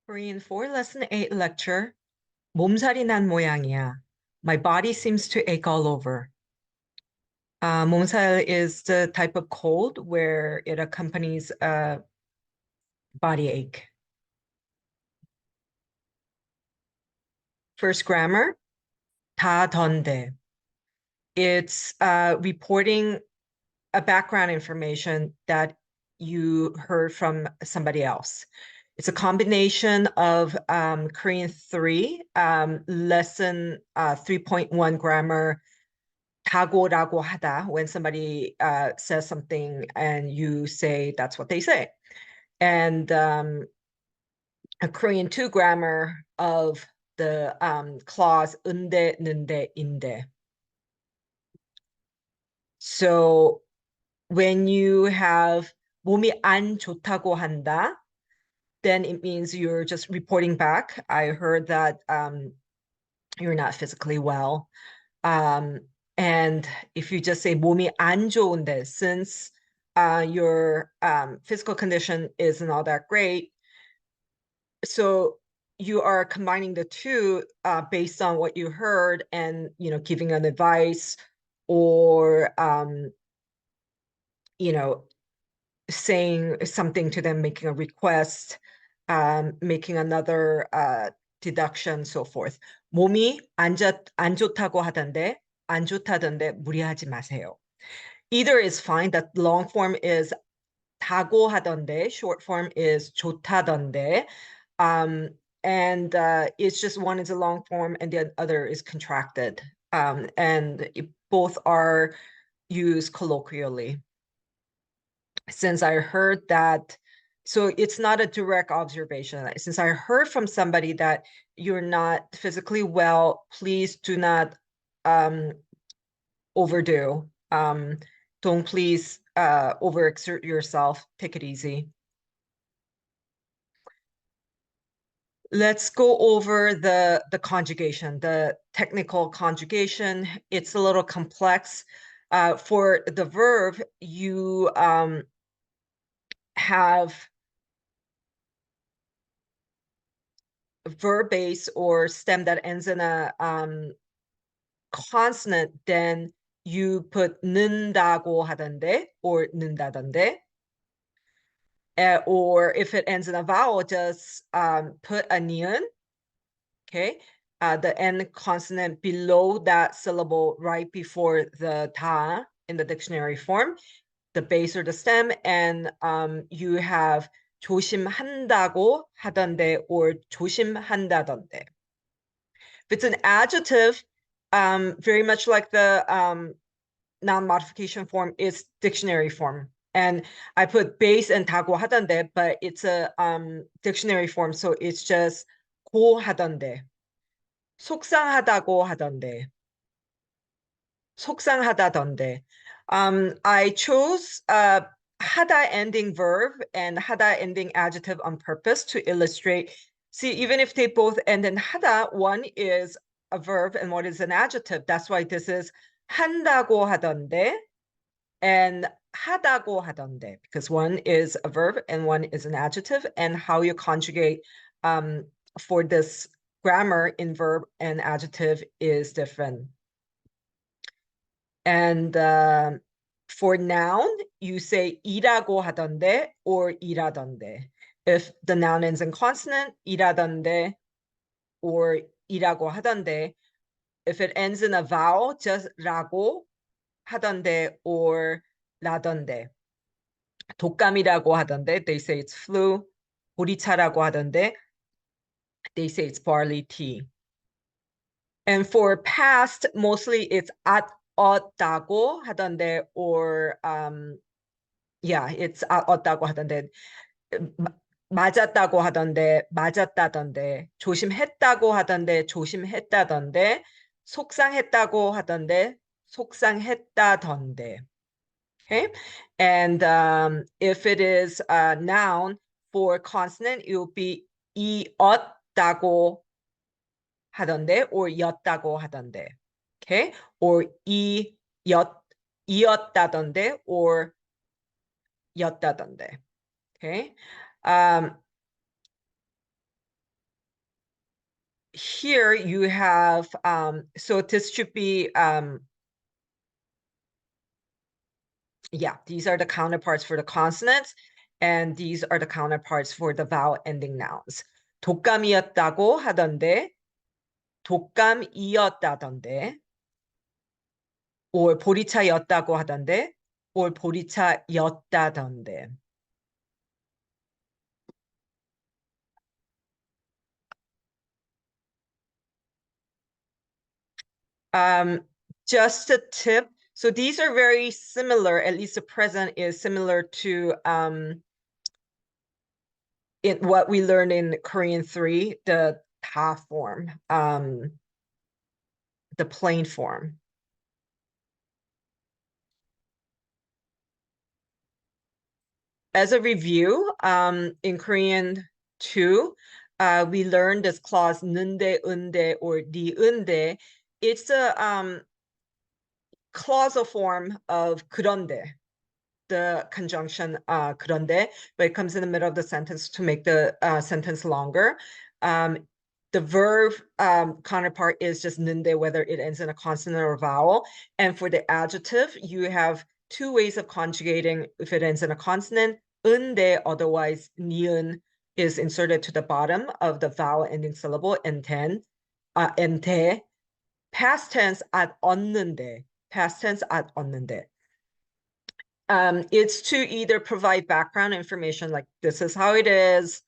Korean 4 Lesson 8 lecture. 몸살이 난 모양이야. My body seems to ache all over. 몸살 is the type of cold where it accompanies a body ache. First grammar, 다던데. It's reporting a background information that you heard from somebody else. It's a combination of Korean 3, lesson 3.1 grammar, 다고라고 하다, when somebody says something and you say that's what they say. And a Korean 2 grammar of the clause 은데, 는데, 인데. So when you have 몸이 안 좋다고 한다, then it means you're just reporting back. I heard that you're not physically well. And if you just say 몸이 안 좋은데, since your physical condition isn't all that great, so you are combining the two based on what you heard and, giving an advice or, saying something to them, making a request, making another deduction, so forth. 몸이 안 좋다고 하던데, 안 좋다던데 무리하지 마세요. Either is fine. The long form is 다고 하던데, short form is 좋다던데. And it's just one is a long form and the other is contracted. And both are used colloquially. Since I heard that, so it's not a direct observation. Since I heard from somebody that you're not physically well, please do not overdo. Don't please overexert yourself. Take it easy. Let's go over the conjugation, the technical conjugation. It's a little complex. For the verb, you have verb base or stem that ends in a consonant, then you put 는다고 하던데 or 는다던데. Or if it ends in a vowel, just put a ni은, okay? The end consonant below that syllable right before the ta in the dictionary form, the base or the stem, and you have 조심한다고 하던데 or 조심한다던데. If it's an adjective, very much like the noun modification form, is dictionary form. And I put base and 다고 하던데, but it's a dictionary form, so it's just 고 하던데. 속상하다고 하던데. 속상하다던데. I chose 하다 ending verb and 하다 ending adjective on purpose to illustrate. See, even if they both end in 하다, one is a verb and one is an adjective. That's why this is 한다고 하던데 and 하다고 하던데, because one is a verb and one is an adjective, and how you conjugate for this grammar in verb and adjective is different. And for noun, you say 이라고 하던데 or 이라던데. If the noun ends in consonant, 이라던데 or 이라고 하던데. If it ends in a vowel, just 라고 하던데 or 라던데. 독감이라고 하던데, they say it's flu. 보리차라고 하던데, they say it's barley tea. And for past, mostly it's 얻다고 하던데 or yeah, it's 얻다고 하던데. 맞았다고 하던데, 맞았다던데. 조심했다고 하던데, 조심했다던데. 속상했다고 하던데, 속상했다던데. Okay, and if it is a noun for consonant, it will be 이었다고 하던데 or 였다고 하던데. Okay, or 이었다던데 or 였다던데. Okay, here you have, so this should be, yeah, these are the counterparts for the consonants, and these are the counterparts for the vowel ending nouns. 독감이었다고 하던데, 독감이었다던데, or 보리차였다고 하던데, or 보리차였다던데. Just a tip. So these are very similar, at least the present is similar to in what we learned in Korean 3, the ta form, the plain form. As a review, in Korean 2, we learned this clause 는데, 은데, or 니은데. It's a clausal form of 그런데, the conjunction 그런데, but it comes in the middle of the sentence to make the sentence longer. The verb counterpart is just 는데, whether it ends in a consonant or vowel. And for the adjective, you have two ways of conjugating if it ends in a consonant. 은데, otherwise 니은 is inserted to the bottom of the vowel ending syllable, and 대. Past tense at 얻는데. Past tense at 얻는데. It's to either provide background information, like this is how it is,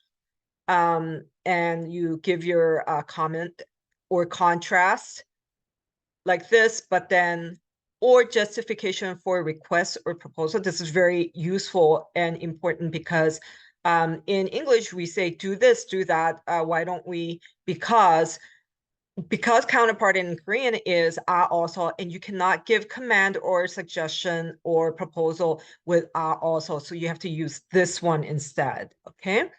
and you give your comment or contrast like this, but then, or justification for request or proposal. This is very useful and important because in English, we say, do this, do that. Why don't we? Because counterpart in Korean is also, and you cannot give command or suggestion or proposal with also. So you have to use this one instead, okay?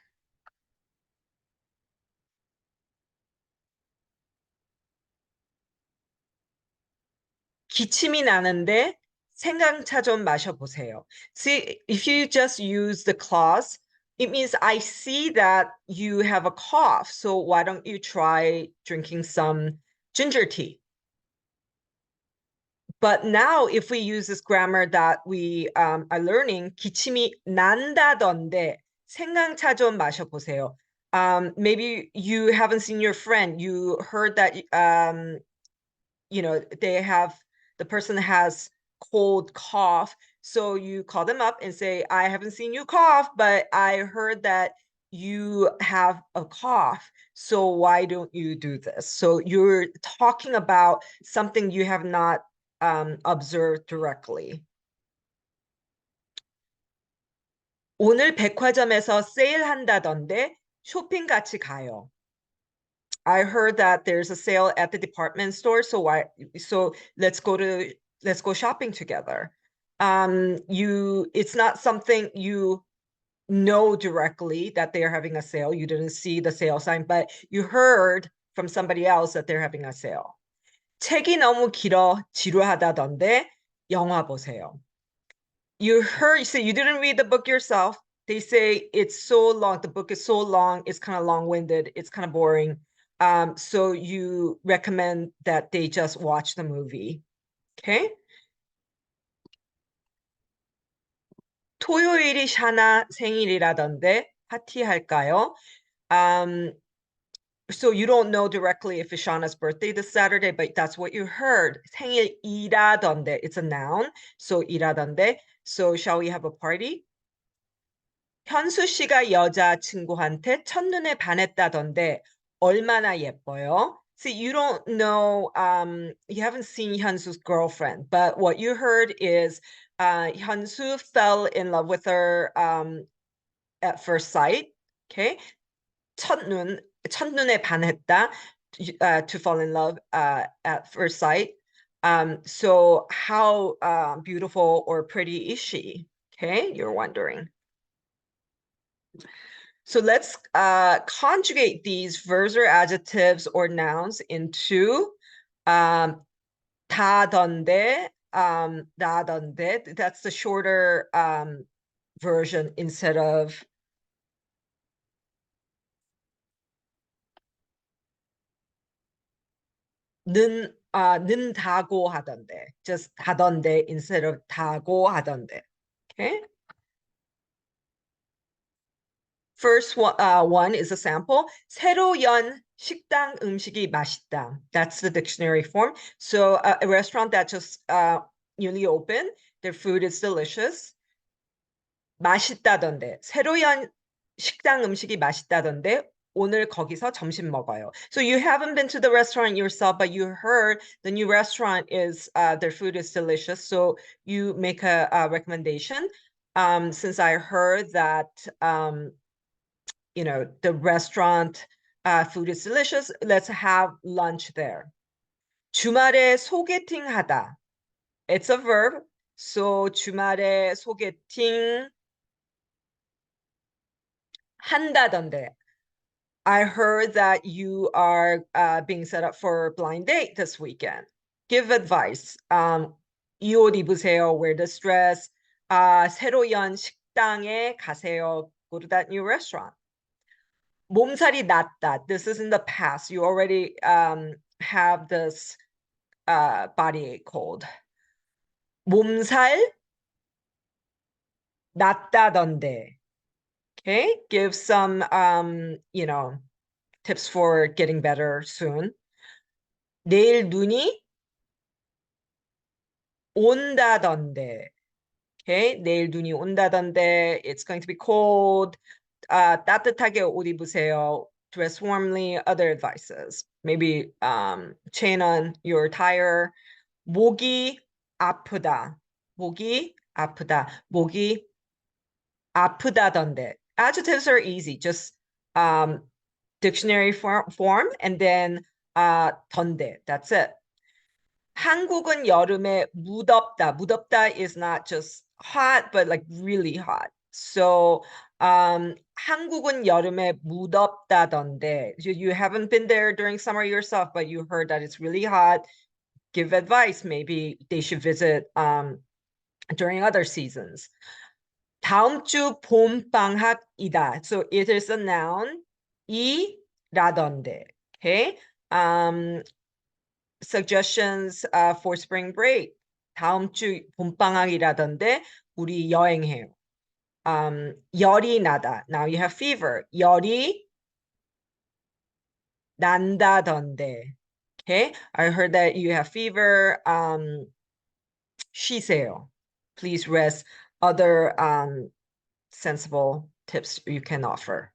기침이 나는데 생강차 좀 마셔보세요. See, if you just use the clause, it means I see that you have a cough, so why don't you try drinking some ginger tea? But now if we use this grammar that we are learning, 기침이 난다던데 생강차 좀 마셔보세요. Maybe you haven't seen your friend. You heard that you know, the person has cold cough. So you call them up and say, I haven't seen you cough, but I heard that you have a cough. So why don't you do this? So you're talking about something you have not observed directly. 오늘 백화점에서 세일한다던데 쇼핑 같이 가요. I heard that there's a sale at the department store, so let's go shopping together. It's not something you know directly that they are having a sale. You didn't see the sale sign, but you heard from somebody else that they're having a sale. 책이 너무 길어 지루하다던데 영화 보세요. You say you didn't read the book yourself. They say it's so long, the book is so long, it's kind of long-winded, it's kind of boring. So you recommend that they just watch the movie. Okay. 토요일이 샤나 생일이라던데 파티할까요? So you don't know directly if it's Shauna's birthday this Saturday, but that's what you heard. 생일이라던데, it's a noun. So 이라던데. So shall we have a party? 현수 씨가 여자친구한테 첫눈에 반했다던데 얼마나 예뻐요? See, you don't know, you haven't seen Hyunsu's girlfriend, but what you heard is Hyunsu fell in love with her at first sight. Okay, 첫눈에 반했다, to fall in love at first sight. So how beautiful or pretty is she? Okay, you're wondering. So let's conjugate these verbs or adjectives or nouns into 다던데, 나던데. That's the shorter version instead of 는다고 하던데. Just 하던데 instead of 다고 하던데. Okay. First one is a sample. 새로 연 식당 음식이 맛있다. That's the dictionary form. So a restaurant that just newly opened, their food is delicious. 맛있다던데. 새로 연 식당 음식이 맛있다던데. 오늘 거기서 점심 먹어요. So you haven't been to the restaurant yourself, but you heard the new restaurant is their food is delicious. So you make a recommendation. Since I heard that the restaurant food is delicious, let's have lunch there. 주말에 소개팅 하다. It's a verb. So 주말에 소개팅 한다던데. I heard that you are being set up for a blind date this weekend. Give advice. 이 옷 입으세요. Wear this dress. 새로 연 식당에 가세요. Go to that new restaurant. 몸살이 났다. This is in the past. You already have this body cold. 몸살 났다던데. Okay, give some tips for getting better soon. 내일 눈이 온다던데. Okay, 내일 눈이 온다던데. It's going to be cold. 따뜻하게 옷 입으세요. Dress warmly. Other advices. Maybe chain on your tire. 목이 아프다. 목이 아프다. 목이 아프다던데. Adjectives are easy. Just dictionary form and then 던데. That's it. 한국은 여름에 무덥다. 무덥다 is not just hot, but like really hot. So 한국은 여름에 무덥다던데. You haven't been there during summer yourself, but you heard that it's really hot. Give advice. Maybe they should visit during other seasons. 다음 주 봄방학이다. So it is a noun. 이라던데. Okay. Suggestions for spring break. 다음 주 봄방학이라던데 우리 여행해요. 열이 나다. Now you have fever. 열이 난다던데. Okay. I heard that you have fever. 쉬세요. Please rest. Other sensible tips you can offer.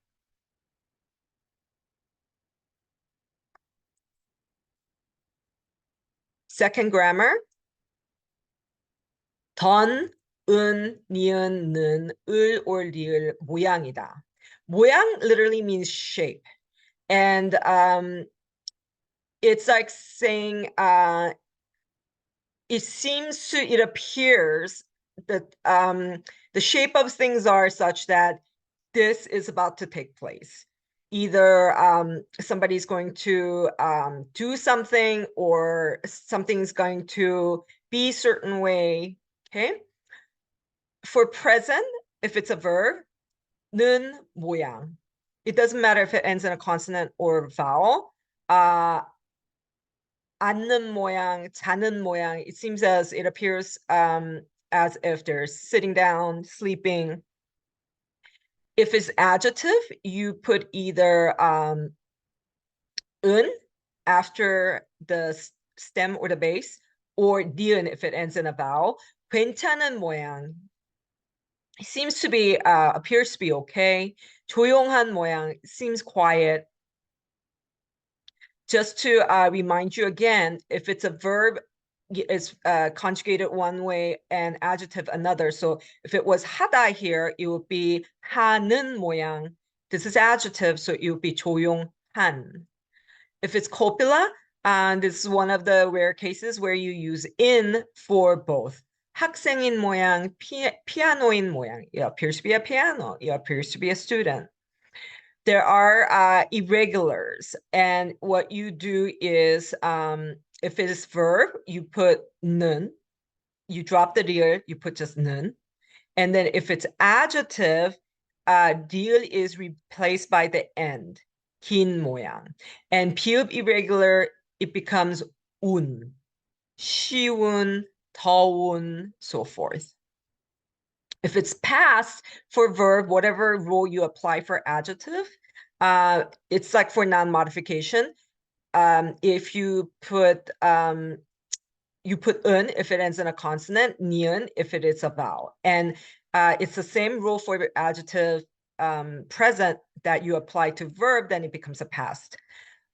Second grammar. 던, 은, 니은, 는, 을, or 리을, 모양이다. 모양 literally means shape. And it's like saying it appears that the shape of things are such that this is about to take place. Either somebody's going to do something or something's going to be a certain way. Okay. For present, if it's a verb, 는 모양. It doesn't matter if it ends in a consonant or vowel. 앉는 모양, 자는 모양. It seems as it appears as if they're sitting down, sleeping. If it's adjective, you put either 은 after the stem or the base, or 니은 if it ends in a vowel. 괜찮은 모양. It seems to be, appears to be okay. 조용한 모양, seems quiet. Just to remind you again, if it's a verb, it's conjugated one way and adjective another. So if it was 하다 here, it would be 하는 모양. This is adjective, so it would be 조용한. If it's copula, and this is one of the rare cases where you use in for both. 학생인 모양, 피아노인 모양. It appears to be a piano. It appears to be a student. There are irregulars, and what you do is, if it is verb, you put 는, you drop the deal, you put just 는, and then if it's adjective, deal is replaced by the end, 긴 모양, and 비읍 irregular, it becomes 운, 쉬운, 더운, so forth. If it's past for verb, whatever rule you apply for adjective, it's like for non-modification. If you put un if it ends in a consonant, ni은 if it is a vowel. And it's the same rule for adjective present that you apply to verb, then it becomes a past.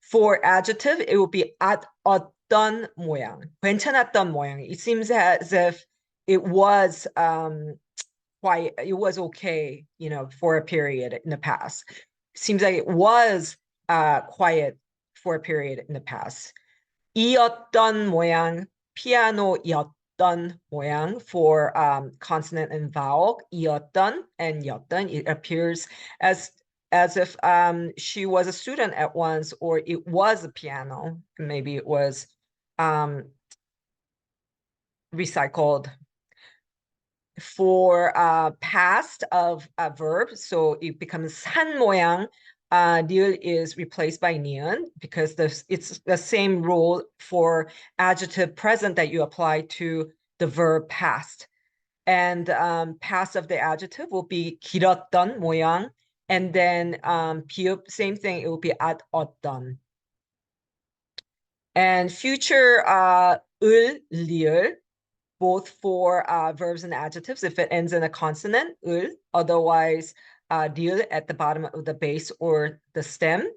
For adjective, it will be at 어떤 모양, 괜찮았던 모양. It seems as if it was it was okay, you know, for a period in the past. Seems like it was quiet for a period in the past. 이었던 모양, 피아노였던 모양 for consonant and vowel. 이었던 and 였던. It appears as if she was a student at once, or it was a piano. Maybe it was recycled. For past of a verb, so it becomes 산 모양. Niul is replaced by ni은 because it's the same rule for adjective present that you apply to the verb past. And past of the adjective will be 길었던 모양. And then 비읍, same thing, it will be at 어떤. And future 을, 리을, both for verbs and adjectives if it ends in a consonant, 을, otherwise 리을 at the bottom of the base or the stem.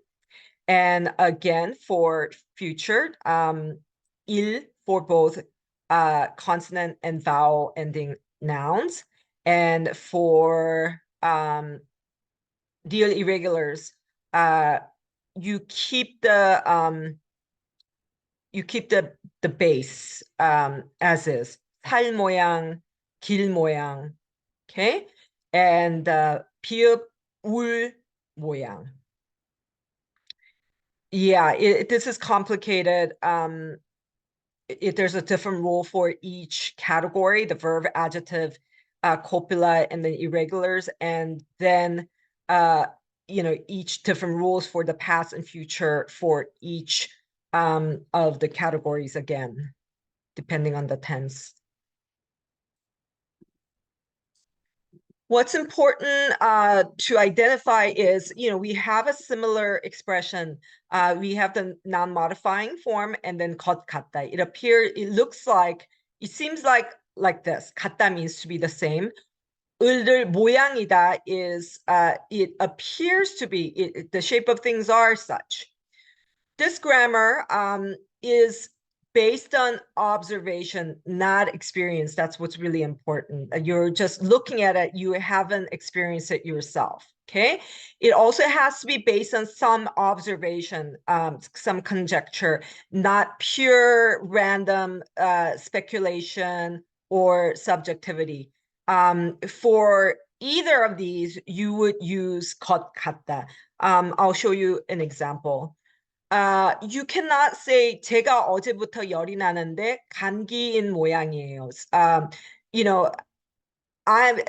And again, for future, 일 for both consonant and vowel ending nouns. And for 리을 irregulars, you keep the base as is. 살 모양, 길 모양, okay? And 비읍, 울 모양. Yeah, this is complicated. There's a different rule for each category, the verb, adjective, copula, and the irregulars, and then you know, each different rules for the past and future for each of the categories again, depending on the tense. What's important to identify is, you know, we have a similar expression. We have the non-modifying form and then 것 같다. It seems like this. 같다 means to be the same. 을들 모양이다 is, it appears to be, the shape of things are such. This grammar is based on observation, not experience. That's what's really important. You're just looking at it, you haven't experienced it yourself. Okay. It also has to be based on some observation, some conjecture, not pure random speculation or subjectivity. For either of these, you would use 것 같다. I'll show you an example. You cannot say 제가 어제부터 열이 나는데 감기인 모양이에요. You know, I'm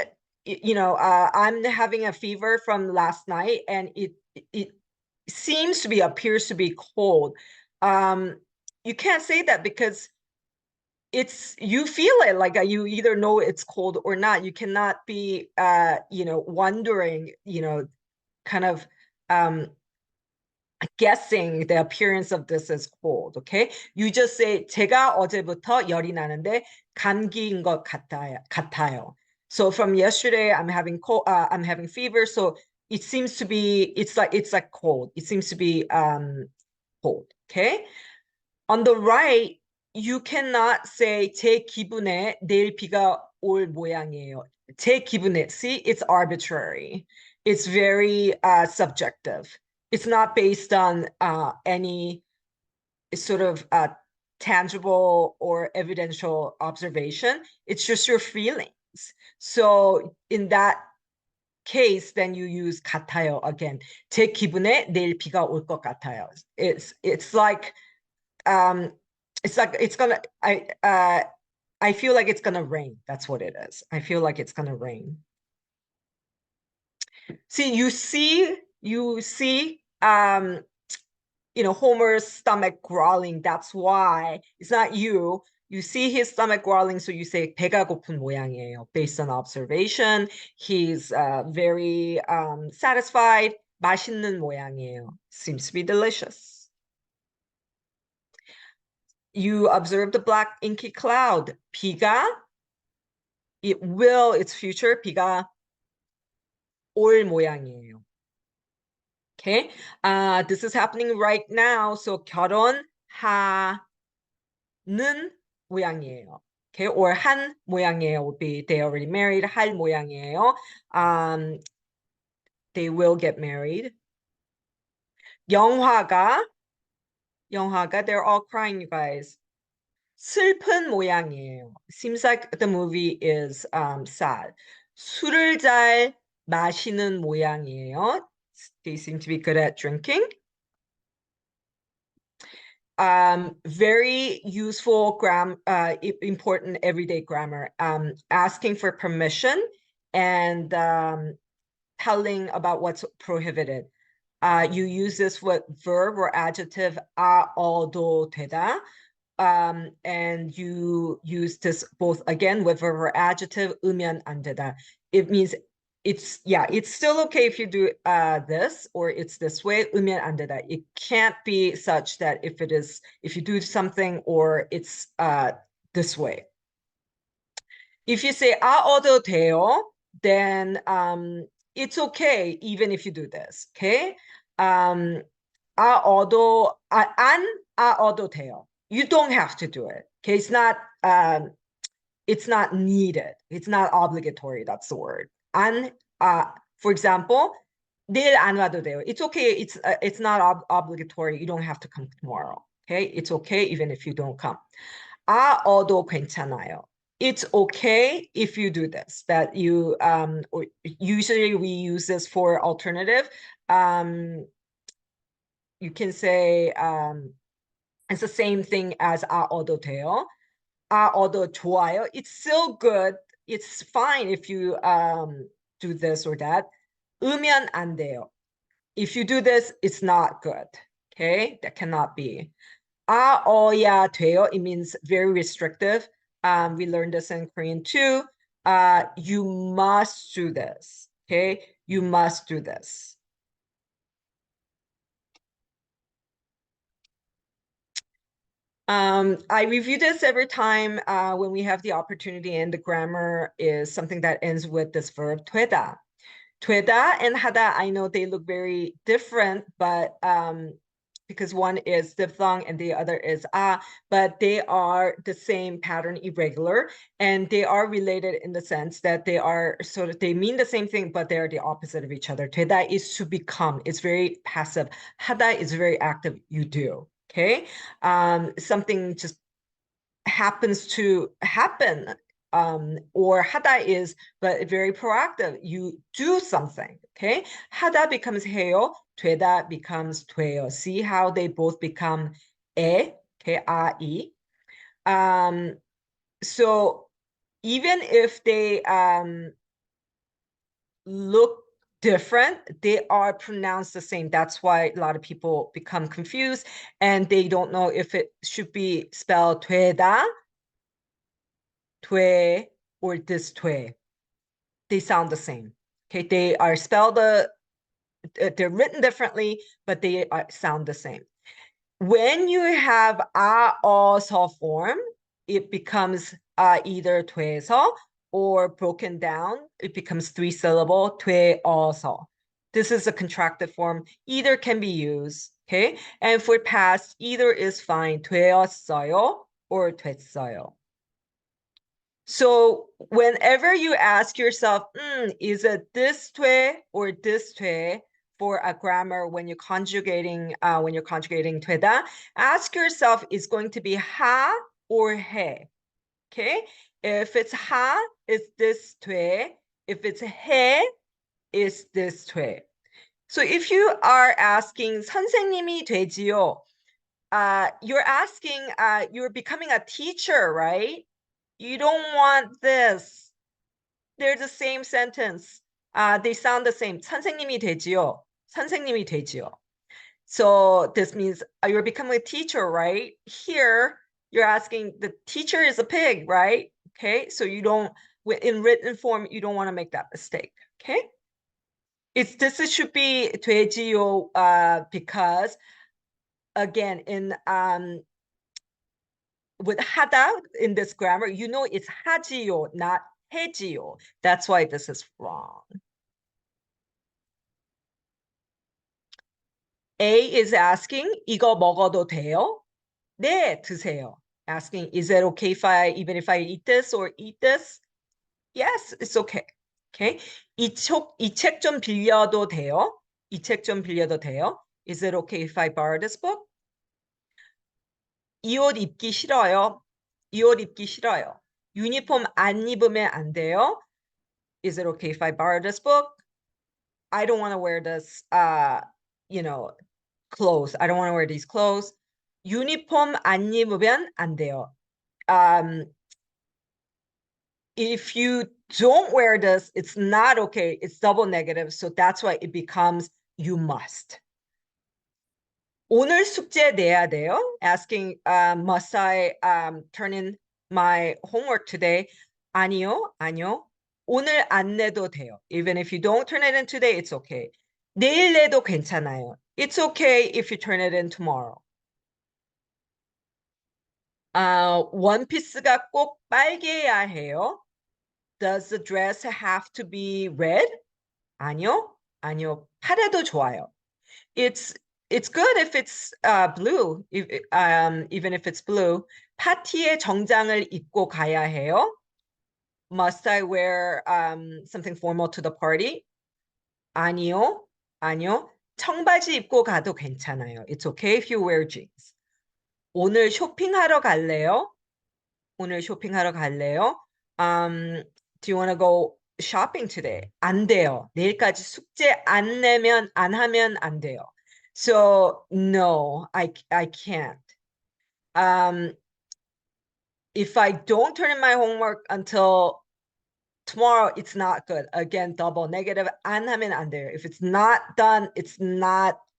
I'm having a fever from last night and it seems to be appears to be cold. You can't say that because you feel it, like you either know it's cold or not. You cannot be you know, wondering, you know, kind of guessing the appearance of this as cold. Okay, you just say 제가 어제부터 열이 나는데 감기인 것 같아요. So from yesterday, I'm having fever. So it seems to be, it's like cold. It seems to be cold. Okay. On the right, you cannot say 제 기분에 내일 비가 올 모양이에요. 제 기분에, see, it's arbitrary. It's very subjective. It's not based on any sort of tangible or evidential observation. It's just your feelings. So in that case, then you use 같아요 again. 제 기분에 내일 비가 올 것 같아요. It's like it's gonna, I feel like it's gonna rain. That's what it is. I feel like it's gonna rain. See, you see Homer's stomach growling. That's why it's not you. You see his stomach growling, so you say 배가 고픈 모양이에요. Based on observation, he's very satisfied. 맛있는 모양이에요. Seems to be delicious. You observe the black inky cloud. 비가, it's future. 비가 올 모양이에요. Okay, this is happening right now. So 결혼하는 모양이에요. Okay, or 한 모양이에요 would be they already married. 할 모양이에요. They will get married. 영화가, they're all crying, you guys. 슬픈 모양이에요. Seems like the movie is sad. 술을 잘 마시는 모양이에요. They seem to be good at drinking. Very useful important everyday grammar. Asking for permission and telling about what's prohibited. You use this with verb or adjective 아어도 되다. And you use this both again with verb or adjective 으면 안 되다. It means it's still okay if you do this or it's this way. 으면 안 되다. It can't be such that if you do something or it's this way. If you say 아어도 돼요, then it's okay even if you do this. Okay. 안 아어도 돼요. You don't have to do it. Okay, it's not needed. It's not obligatory. That's the word. For example, 내일 안 와도 돼요. It's okay. It's not obligatory. You don't have to come tomorrow. Okay, it's okay even if you don't come. 아어도 괜찮아요. It's okay if you do this. That you or usually we use this for alternative. You can say it's the same thing as 아어도 돼요. 아어도 좋아요. It's still good. It's fine if you do this or that. 으면 안 돼요. If you do this, it's not good. Okay, that cannot be. 아어야 돼요. It means very restrictive. We learned this in Korean too. You must do this. Okay, you must do this. I review this every time when we have the opportunity, and the grammar is something that ends with this verb 되다. 되다 and 하다, I know they look very different, but because one is diphthong and the other is but they are the same pattern, irregular, and they are related in the sense that they mean the same thing, but they are the opposite of each other. 되다 is to become. It's very passive. 하다 is very active. You do. Okay, something just happens to happen, or 하다 is but very proactive. You do something. Okay, 하다 becomes 해요. 되다 becomes 돼요. See how they both become 에, okay, 아이. So even if they look different, they are pronounced the same. That's why a lot of people become confused and they don't know if it should be spelled 되다, 돼, or this 돼. They sound the same. Okay, they are spelled they're written differently, but they sound the same. When you have 어서 form, it becomes either 돼서 or broken down, it becomes 3-syllable, 되어서. This is a contracted form. Either can be used, okay? And for past, either is fine, 되었어요 or 됐어요. So whenever you ask yourself, is it this 돼 or this 돼 for a grammar when you're conjugating 되다, ask yourself, is going to be 하 or 해? Okay, if it's 하, it's this 돼. If it's 해, it's this 돼. So if you are asking 선생님이 되지요, you're asking, you're becoming a teacher, right? You don't want this. They're the same sentence. They sound the same. 선생님이 되지요. 선생님이 되지요. So this means you're becoming a teacher, right? Here, you're asking the teacher is a pig, right? Okay, so you don't, in written form, you don't want to make that mistake, okay? This should be 돼지요, because again, with 하다 in this grammar, you know it's 하지요, not 해지요. That's why this is wrong. A is asking, 이거 먹어도 돼요? 네, 드세요. Asking, is it okay even if I eat this or eat this? Yes, it's okay. Okay. 이 책 좀 빌려도 돼요? 이 책 좀 빌려도 돼요? Is it okay if I borrow this book? 이 옷 입기 싫어요. 이 옷 입기 싫어요. 유니폼 안 입으면 안 돼요. Is it okay if I borrow this book? I don't want to wear this, clothes. I don't want to wear these clothes. 유니폼 안 입으면 안 돼요. If you don't wear this, it's not okay. It's double negative. So that's why it becomes you must. 오늘 숙제 내야 돼요? Asking, must I turn in my homework today? 아니요, 아니요. 오늘 안 내도 돼요. Even if you don't turn it in today, it's okay. 내일 내도 괜찮아요. It's okay if you turn it in tomorrow. 원피스가 꼭 빨개야 해요? Does the dress have to be red? 아니요, 아니요. 파래도 좋아요. It's good if it's blue, even if it's blue. 파티에 정장을 입고 가야 해요? Must I wear something formal to the party? 아니요, 아니요. 청바지 입고 가도 괜찮아요. It's okay if you wear jeans. 오늘 쇼핑하러 갈래요? 오늘 쇼핑하러 갈래요? Do you want to go shopping today? 안 돼요. 내일까지 숙제 안 하면 안 돼요. So no, I can't. If I don't turn in my homework until tomorrow, it's not good. Again, double negative. 안 하면 안 돼요. If it's not done,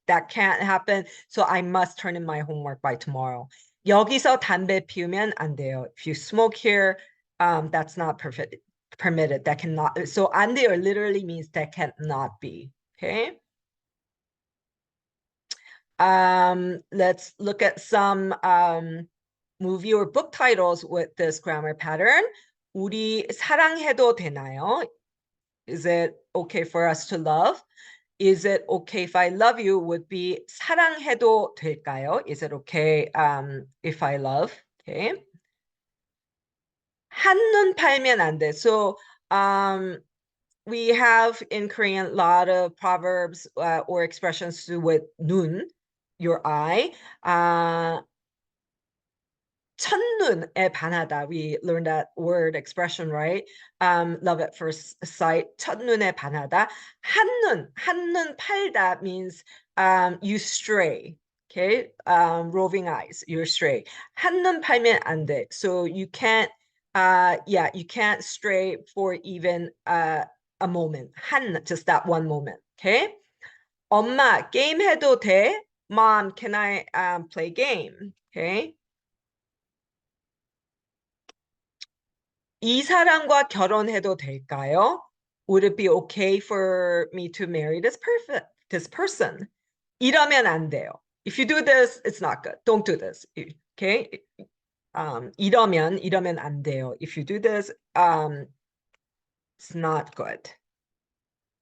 that can't happen. So I must turn in my homework by tomorrow. 여기서 담배 피우면 안 돼요. If you smoke here, that's not permitted. That cannot. So 안 돼요 literally means that cannot be. Okay. Let's look at some movie or book titles with this grammar pattern. 우리 사랑해도 되나요? Is it okay for us to love? Is it okay if I love you would be 사랑해도 될까요? Is it okay if I love? Okay. 한눈 팔면 안 돼. So we have in Korean a lot of proverbs or expressions with 눈, your eye. 첫눈에 반하다. We learned that word expression, right? Love at first sight. 첫눈에 반하다. 한눈 팔다 means you stray. Okay, roving eyes, you're stray. 한눈 팔면 안 돼. So you can't, you can't stray for even a moment. Just that one moment. Okay. 엄마 게임 해도 돼? Mom, can I play game? Okay. 이 사람과 결혼해도 될까요? Would it be okay for me to marry this person? 이러면 안 돼요. If you do this, it's not good. Don't do this. Okay? 이러면 안 돼요. If you do this, it's not good.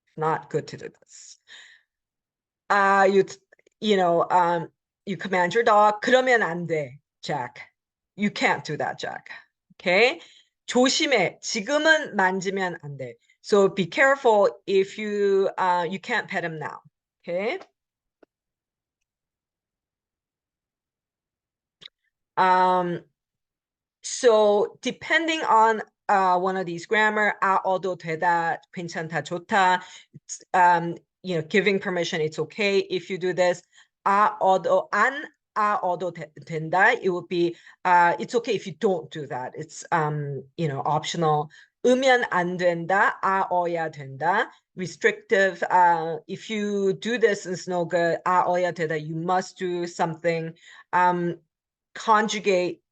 It's not good to do this. You command your dog. 그러면 안 돼, Jack. You can't do that, Jack. Okay? 조심해. 지금은 만지면 안 돼. So be careful if you can't pet him now. Okay? So depending on one of these grammar, 얻어도 되다, 괜찮다, 좋다, giving permission, it's okay if you do this. 얻어 된다, it would be it's okay if you don't do that. It's optional. 으면 안 된다, 어야 된다. Restrictive, if you do this, it's no good. 어야 되다, you must do something. Conjugate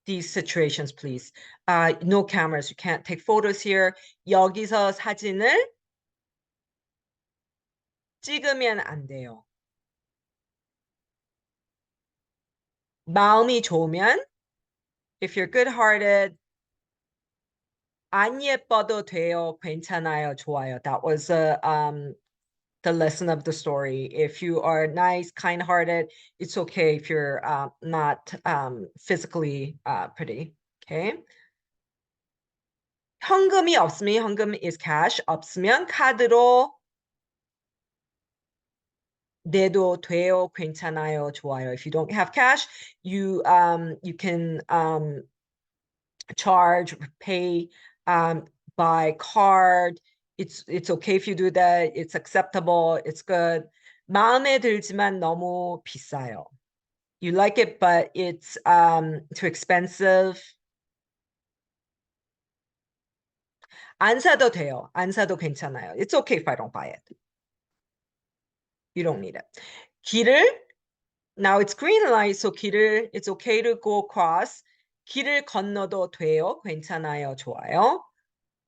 these situations, please. No cameras, you can't take photos here. 여기서 사진을 찍으면 안 돼요. 마음이 좋으면, if you're good-hearted, 안 예뻐도 돼요, 괜찮아요, 좋아요. That was the lesson of the story. If you are nice, kind-hearted, it's okay if you're not physically pretty. Okay. 현금이 없으면, 현금 is cash. 없으면 카드로 내도 돼요, 괜찮아요, 좋아요. If you don't have cash, you can charge, pay by card. It's okay if you do that. It's acceptable. It's good. 마음에 들지만 너무 비싸요. You like it, but it's too expensive. 안 사도 돼요. 안 사도 괜찮아요. It's okay if I don't buy it. You don't need it. 길을, now it's green light, so 길을, it's okay to go across. 길을 건너도 돼요. 괜찮아요. 좋아요.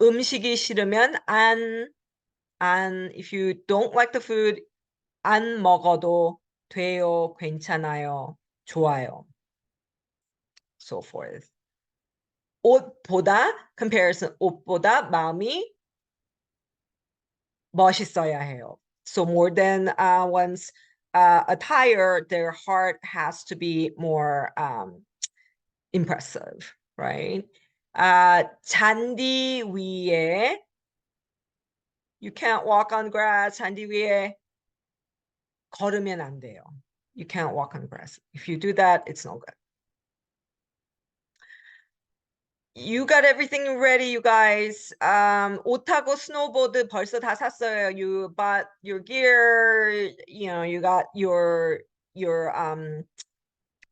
음식이 싫으면 if you don't like the food, 안 먹어도 돼요. 괜찮아요. 좋아요. So forth. 옷보다, comparison, 옷보다 마음이 멋있어야 해요. So more than one's attire, their heart has to be more impressive, right? 잔디 위에, you can't walk on grass. 잔디 위에 걸으면 안 돼요. You can't walk on grass. If you do that, it's no good. You got everything ready, you guys. 옷하고 스노보드 벌써 다 샀어요. You bought your gear, you know, you got your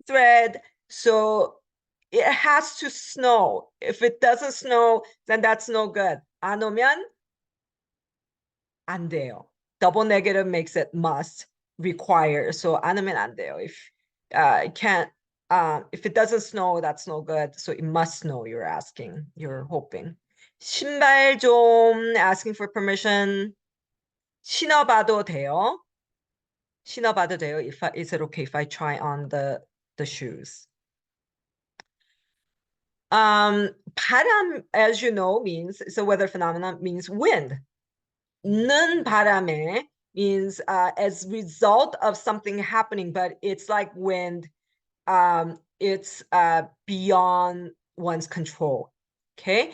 thread. So it has to snow. If it doesn't snow, then that's no good. 안 오면 안 돼요. Double negative makes it must, require. So 안 오면 안 돼요. If it can't, if it doesn't snow, that's no good. So it must snow, you're asking, you're hoping. 신발 좀, asking for permission. 신어봐도 돼요? 신어봐도 돼요? Is it okay if I try on the shoes? 바람, as you know, means, it's a weather phenomenon, means wind. 는 바람에 means as result of something happening, but it's like wind. It's beyond one's control. Okay.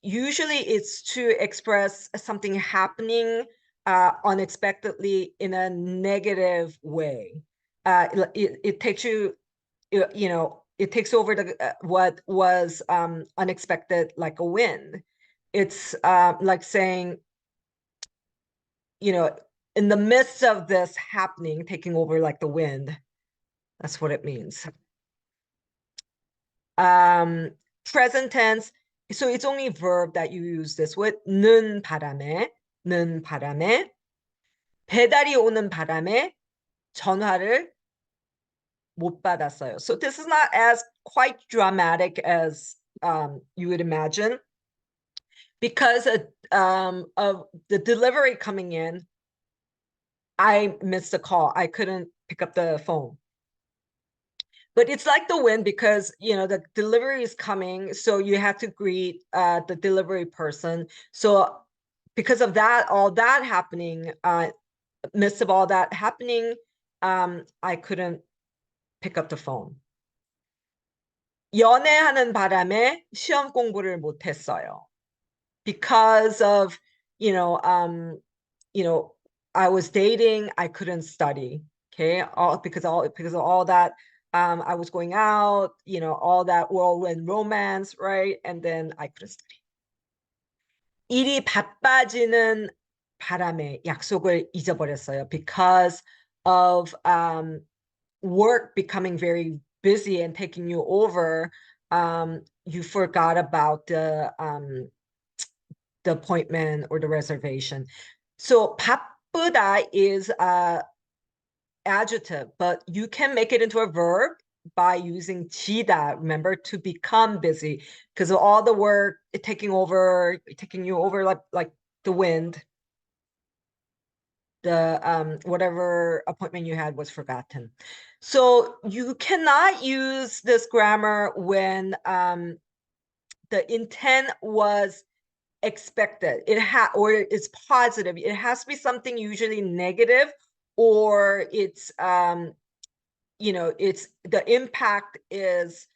Usually it's to express something happening unexpectedly in a negative way. It takes you, you know, it takes over the what was unexpected, like a wind. It's like saying, you know, in the midst of this happening, taking over like the wind. That's what it means. Present tense. So it's only verb that you use this with. 는 바람에, 는 바람에. 배달이 오는 바람에 전화를 못 받았어요. So this is not as quite dramatic as you would imagine. Because of the delivery coming in, I missed a call. I couldn't pick up the phone. But it's like the wind because, you know, the delivery is coming. So you have to greet the delivery person. So because of that, all that happening, midst of all that happening, I couldn't pick up the phone. 연애하는 바람에 시험 공부를 못했어요. Because of, you know, I was dating, I couldn't study. Okay, because of all that, I was going out, you know, all that whirlwind romance, right? And then I couldn't study. 일이 바빠지는 바람에 약속을 잊어버렸어요. Because of work becoming very busy and taking you over, you forgot about the the appointment or the reservation. So 바쁘다 is adjective, but you can make it into a verb by using 지다, remember, to become busy, because of all the work taking you over like the wind. The whatever appointment you had was forgotten. So you cannot use this grammar when the intent was expected. Or it's positive. It has to be something usually negative, or it's it's the impact is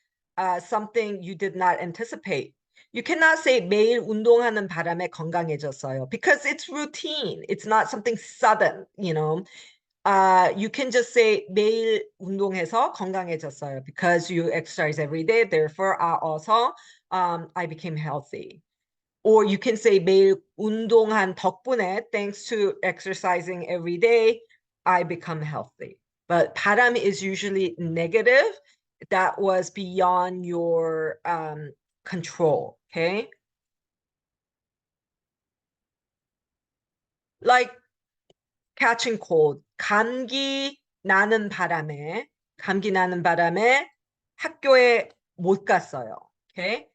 something you did not anticipate. You cannot say 매일 운동하는 바람에 건강해졌어요, because it's routine. It's not something sudden, you can just say 매일 운동해서 건강해졌어요, because you exercise every day. Therefore, also I became healthy. Or you can say 매일 운동한 덕분에, thanks to exercising every day, I become healthy. But 바람 is usually negative. That was beyond your control, okay? Like catching cold. 감기 나는 바람에 학교에 못 갔어요, okay?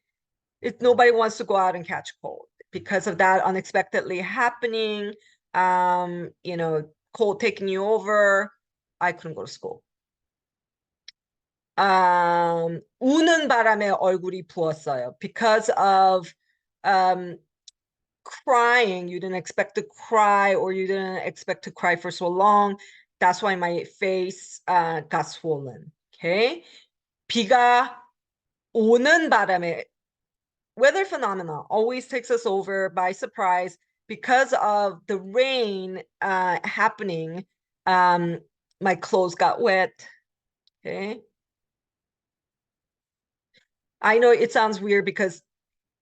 Nobody wants to go out and catch cold. Because of that unexpectedly happening, cold taking you over, I couldn't go to school. 우는 바람에 얼굴이 부었어요. Because of crying, you didn't expect to cry, or you didn't expect to cry for so long. That's why my face got swollen. Okay? 비가 오는 바람에, weather phenomena always takes us over by surprise. Because of the rain happening, my clothes got wet. Okay. I know it sounds weird because,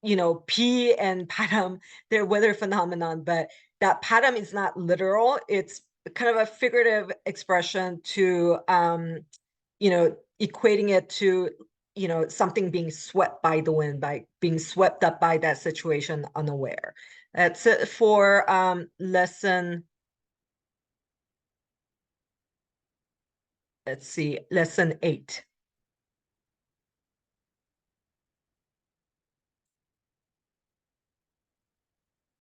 비 and 바람, they're weather phenomenon, but that 바람 is not literal. It's kind of a figurative expression to, equating it to, something being swept by the wind, by being swept up by that situation unaware. That's it for lesson, let's see, lesson 8.